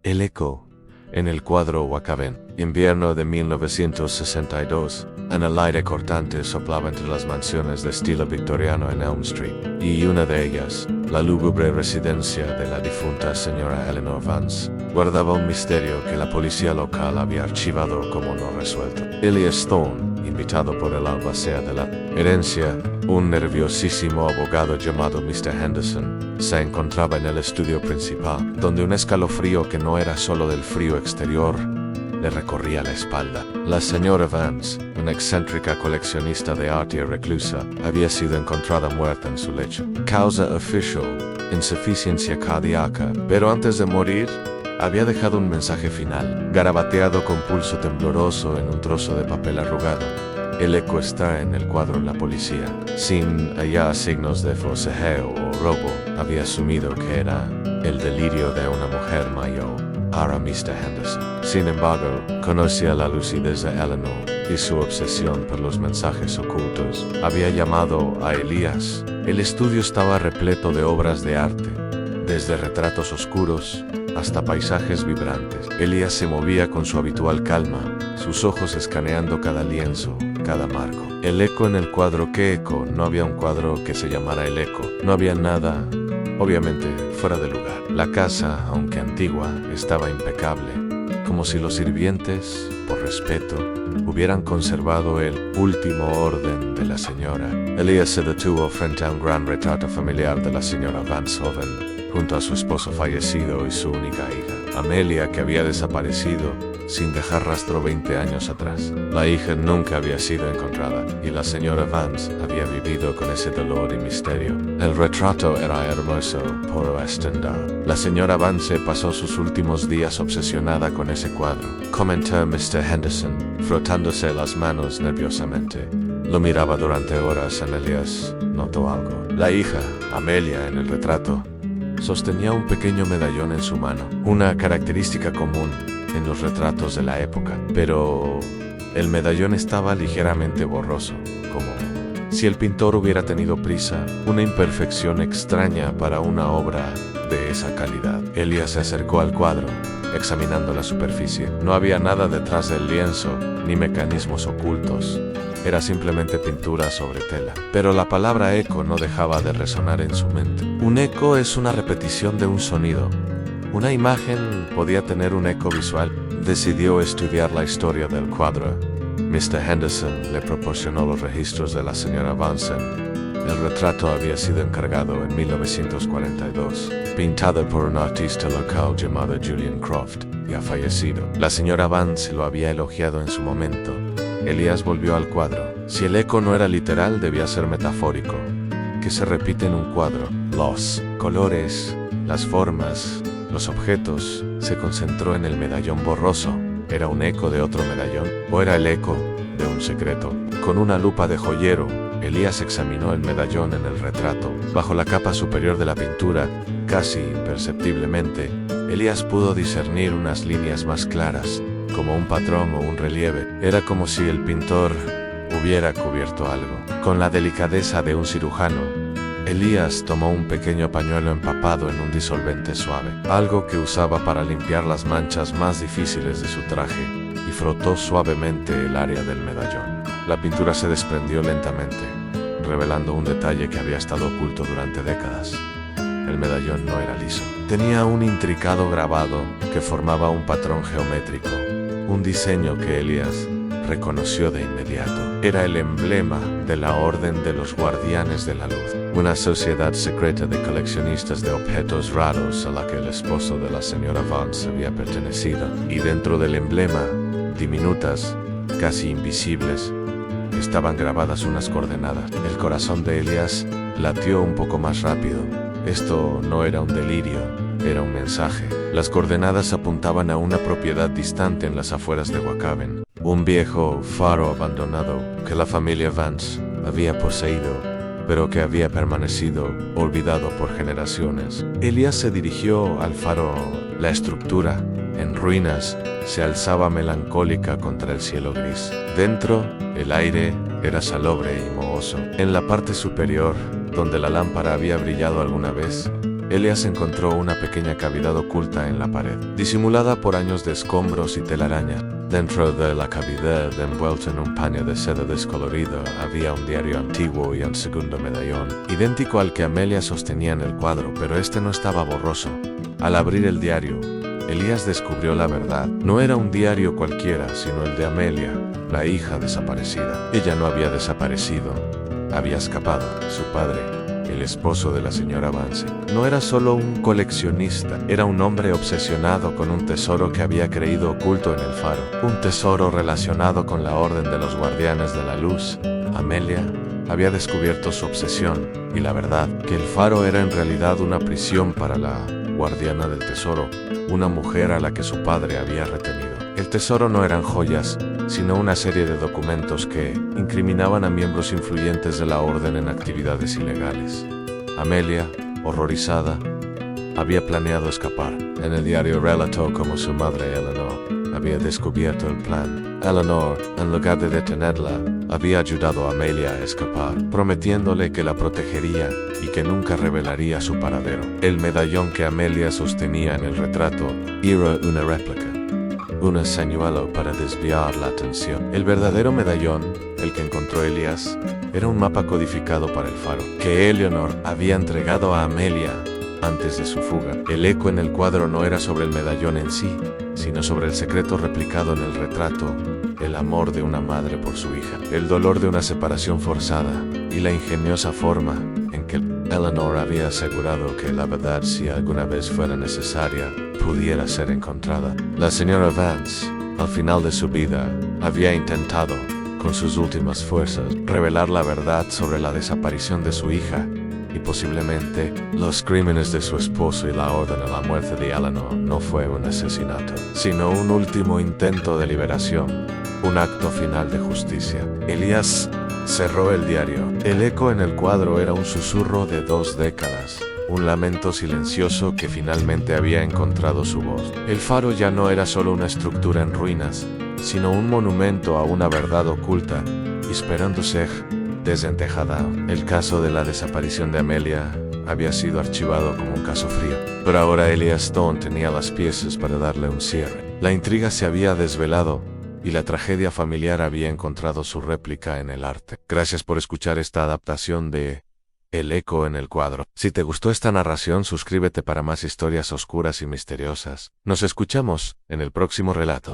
El eco, en el cuadro Wakaben, invierno de 1962, en el aire cortante soplaba entre las mansiones de estilo victoriano en Elm Street, y una de ellas, la lúgubre residencia de la difunta señora Eleanor Vance, guardaba un misterio que la policía local había archivado como no resuelto. Elias Thorne, invitado por el albacea de la herencia, un nerviosísimo abogado llamado Mr. Henderson, se encontraba en el estudio principal, donde un escalofrío que no era solo del frío exterior le recorría la espalda. La señora Vance, una excéntrica coleccionista de arte y reclusa, había sido encontrada muerta en su lecho. Causa official, insuficiencia cardíaca, pero antes de morir, había dejado un mensaje final, garabateado con pulso tembloroso en un trozo de papel arrugado. El eco está en el cuadro en la policía. Sin hallar signos de forcejeo o robo, había asumido que era el delirio de una mujer mayor. Ahora Mr. Henderson, sin embargo, conocía la lucidez de Eleanor y su obsesión por los mensajes ocultos. Había llamado a Elias. El estudio estaba repleto de obras de arte, desde retratos oscuros hasta paisajes vibrantes. Elias se movía con su habitual calma, sus ojos escaneando cada lienzo, cada marco. El eco en el cuadro. ¿Qué eco? No había un cuadro que se llamara El Eco. No había nada, obviamente, fuera de lugar. La casa, aunque antigua, estaba impecable, como si los sirvientes, por respeto, hubieran conservado el último orden de la señora. Elias se detuvo frente a un gran retrato familiar de la señora Vance joven, junto a su esposo fallecido y su única hija, Amelia, que había desaparecido sin dejar rastro 20 años atrás. La hija nunca había sido encontrada y la señora Vance había vivido con ese dolor y misterio. El retrato era hermoso, por extender. La señora Vance pasó sus últimos días obsesionada con ese cuadro, comentó Mr. Henderson, frotándose las manos nerviosamente. Lo miraba durante horas. Elias notó algo. La hija, Amelia, en el retrato, sostenía un pequeño medallón en su mano, una característica común en los retratos de la época, pero el medallón estaba ligeramente borroso, como si el pintor hubiera tenido prisa, una imperfección extraña para una obra de esa calidad. Elias se acercó al cuadro, examinando la superficie. No había nada detrás del lienzo, ni mecanismos ocultos. Era simplemente pintura sobre tela. Pero la palabra eco no dejaba de resonar en su mente. Un eco es una repetición de un sonido. Una imagen podía tener un eco visual. Decidió estudiar la historia del cuadro. Mr. Henderson le proporcionó los registros de la señora Vance. El retrato había sido encargado en 1942, pintado por un artista local llamado Julian Croft, y ha fallecido. La señora Vance lo había elogiado en su momento. Elias volvió al cuadro. Si el eco no era literal, debía ser metafórico, que se repite en un cuadro. Los colores, las formas, los objetos. Se concentró en el medallón borroso. ¿Era un eco de otro medallón? ¿O era el eco de un secreto? Con una lupa de joyero, Elias examinó el medallón en el retrato. Bajo la capa superior de la pintura, casi imperceptiblemente, Elias pudo discernir unas líneas más claras, como un patrón o un relieve. Era como si el pintor hubiera cubierto algo. Con la delicadeza de un cirujano, Elias tomó un pequeño pañuelo empapado en un disolvente suave, algo que usaba para limpiar las manchas más difíciles de su traje, y frotó suavemente el área del medallón. La pintura se desprendió lentamente, revelando un detalle que había estado oculto durante décadas. El medallón no era liso. Tenía un intricado grabado que formaba un patrón geométrico, un diseño que Elias reconoció de inmediato. Era el emblema de la Orden de los Guardianes de la Luz, una sociedad secreta de coleccionistas de objetos raros a la que el esposo de la señora Vance había pertenecido. Y dentro del emblema, diminutas, casi invisibles, estaban grabadas unas coordenadas. El corazón de Elias latió un poco más rápido. Esto no era un delirio, era un mensaje. Las coordenadas apuntaban a una propiedad distante en las afueras de Wakaben, un viejo faro abandonado que la familia Vance había poseído, pero que había permanecido olvidado por generaciones. Elias se dirigió al faro. La estructura, en ruinas, se alzaba melancólica contra el cielo gris. Dentro, el aire era salobre y mohoso. En la parte superior, donde la lámpara había brillado alguna vez, Elías encontró una pequeña cavidad oculta en la pared, disimulada por años de escombros y telaraña. Dentro de la cavidad, envuelto en un paño de seda descolorido, había un diario antiguo y un segundo medallón, idéntico al que Amelia sostenía en el cuadro, pero este no estaba borroso. Al abrir el diario, Elías descubrió la verdad. No era un diario cualquiera, sino el de Amelia, la hija desaparecida. Ella no había desaparecido, había escapado. Su padre, el esposo de la señora Vance, no era solo un coleccionista, era un hombre obsesionado con un tesoro que había creído oculto en el faro. Un tesoro relacionado con la Orden de los Guardianes de la Luz. Amelia había descubierto su obsesión y la verdad, que el faro era en realidad una prisión para la guardiana del tesoro, una mujer a la que su padre había retenido. El tesoro no eran joyas, sino una serie de documentos que incriminaban a miembros influyentes de la orden en actividades ilegales. Amelia, horrorizada, había planeado escapar. En el diario relató cómo su madre Eleanor había descubierto el plan. Eleanor, en lugar de detenerla, había ayudado a Amelia a escapar, prometiéndole que la protegería y que nunca revelaría su paradero. El medallón que Amelia sostenía en el retrato era una réplica, un señuelo para desviar la atención. El verdadero medallón, el que encontró Elías, era un mapa codificado para el faro, que Eleanor había entregado a Amelia antes de su fuga. El eco en el cuadro no era sobre el medallón en sí, sino sobre el secreto replicado en el retrato, el amor de una madre por su hija, el dolor de una separación forzada y la ingeniosa forma en que Eleanor había asegurado que la verdad, si alguna vez fuera necesaria, pudiera ser encontrada. La señora Vance, al final de su vida, había intentado, con sus últimas fuerzas, revelar la verdad sobre la desaparición de su hija y posiblemente los crímenes de su esposo, y la orden de la muerte de Eleanor no fue un asesinato, sino un último intento de liberación, un acto final de justicia. Elías cerró el diario. El eco en el cuadro era un susurro de 2 décadas, un lamento silencioso que finalmente había encontrado su voz. El faro ya no era solo una estructura en ruinas, sino un monumento a una verdad oculta, esperando ser desentejada. El caso de la desaparición de Amelia había sido archivado como un caso frío, pero ahora Elías Stone tenía las piezas para darle un cierre. La intriga se había desvelado y la tragedia familiar había encontrado su réplica en el arte. Gracias por escuchar esta adaptación de El eco en el cuadro. Si te gustó esta narración, suscríbete para más historias oscuras y misteriosas. Nos escuchamos en el próximo relato.